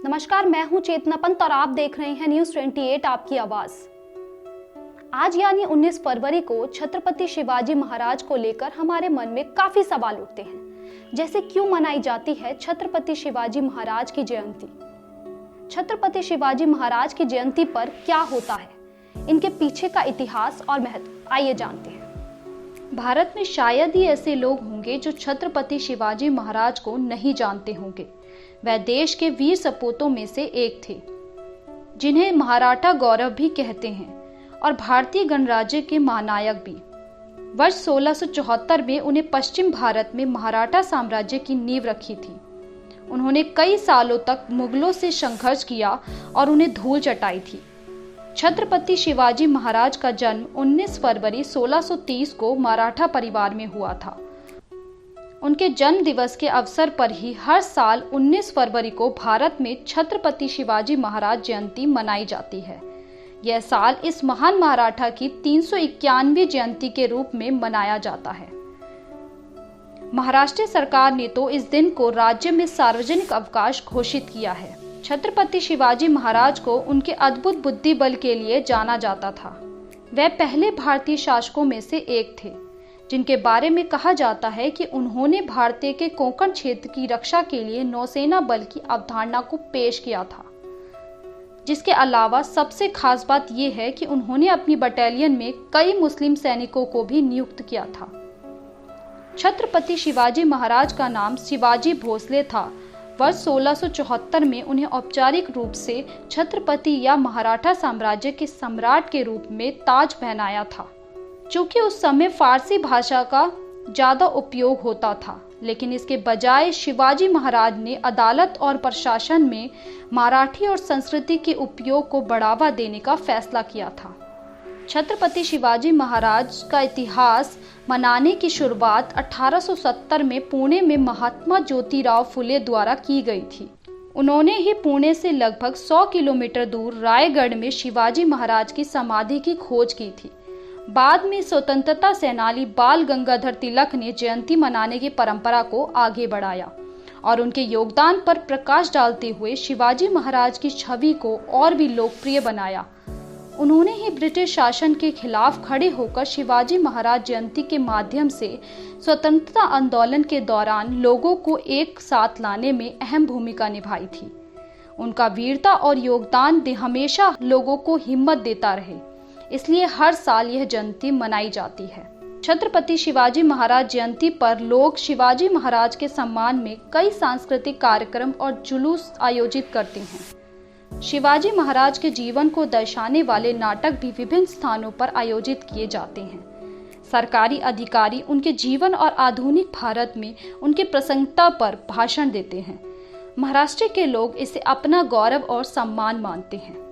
नमस्कार, मैं हूं चेतना पंत और आप देख रहे हैं न्यूज़ 28 आपकी आवाज। आज यानी 19 फरवरी को छत्रपति शिवाजी महाराज को लेकर हमारे मन में काफी सवाल उठते हैं, जैसे क्यों मनाई जाती है छत्रपति शिवाजी महाराज की जयंती। छत्रपति शिवाजी महाराज की जयंती पर क्या होता है, इनके पीछे का इतिहास और महत्व, आइए जानते हैं। भारत में शायद ही ऐसे लोग होंगे जो छत्रपति शिवाजी महाराज को नहीं जानते होंगे। वह देश के वीर सपूतों में से एक थे, जिन्हें महाराठा गौरव भी कहते हैं और भारतीय गणराज्य के महानायक भी। वर्ष 1674 में उन्हें पश्चिम भारत में मराठा साम्राज्य की नींव रखी थी। उन्होंने कई सालों तक मुगलों से संघर्ष किया और उन्हें धूल चटाई थी। छत्रपति शिवाजी महाराज का जन्म 19 फरवरी 1630 को मराठा परिवार में हुआ था। उनके जन्म दिवस के अवसर पर ही हर साल 19 फरवरी को भारत में छत्रपति शिवाजी महाराज जयंती मनाई जाती है। यह साल इस महान मराठा की 391वीं जयंती के रूप में मनाया जाता है। महाराष्ट्र सरकार ने तो इस दिन को राज्य में सार्वजनिक अवकाश घोषित किया है। छत्रपति शिवाजी महाराज को उनके अद्भुत बुद्धि बल के लिए जाना जाता था। वह पहले भारतीय शासकों में से एक थे, जिनके बारे में कहा जाता है कि उन्होंने भारतीय के कोंकण क्षेत्र की रक्षा के लिए नौसेना बल की अवधारणा को पेश किया था। जिसके अलावा सबसे खास बात यह है कि उन्होंने अपनी बटालियन में कई मुस्लिम सैनिकों को भी नियुक्त किया था। छत्रपति शिवाजी महाराज का नाम शिवाजी भोसले था। वर्ष 1674 में उन्हें औपचारिक रूप से छत्रपति या मराठा साम्राज्य के सम्राट के रूप में ताज पहनाया था। चूंकि उस समय फारसी भाषा का ज्यादा उपयोग होता था, लेकिन इसके बजाय शिवाजी महाराज ने अदालत और प्रशासन में मराठी और संस्कृति के उपयोग को बढ़ावा देने का फैसला किया था। छत्रपति शिवाजी महाराज का इतिहास मनाने की शुरुआत 1870 में पुणे में महात्मा ज्योतिराव फुले द्वारा की गई थी। उन्होंने ही पुणे से लगभग 100 किलोमीटर दूर रायगढ़ में शिवाजी महाराज की समाधि की खोज की थी। बाद में स्वतंत्रता सेनानी बाल गंगाधर तिलक ने जयंती मनाने की परंपरा को आगे बढ़ाया और उनके योगदान पर प्रकाश डालते हुए शिवाजी महाराज की छवि को और भी लोकप्रिय बनाया। उन्होंने ही ब्रिटिश शासन के खिलाफ खड़े होकर शिवाजी महाराज जयंती के माध्यम से स्वतंत्रता आंदोलन के दौरान लोगों को एक साथ लाने में अहम भूमिका निभाई थी। उनका वीरता और योगदान हमेशा लोगों को हिम्मत देता रहे, इसलिए हर साल यह जयंती मनाई जाती है। छत्रपति शिवाजी महाराज जयंती पर लोग शिवाजी महाराज के सम्मान में कई सांस्कृतिक कार्यक्रम और जुलूस आयोजित करते हैं। शिवाजी महाराज के जीवन को दर्शाने वाले नाटक भी विभिन्न स्थानों पर आयोजित किए जाते हैं। सरकारी अधिकारी उनके जीवन और आधुनिक भारत में उनके प्रसंगता पर भाषण देते हैं। महाराष्ट्र के लोग इसे अपना गौरव और सम्मान मानते हैं।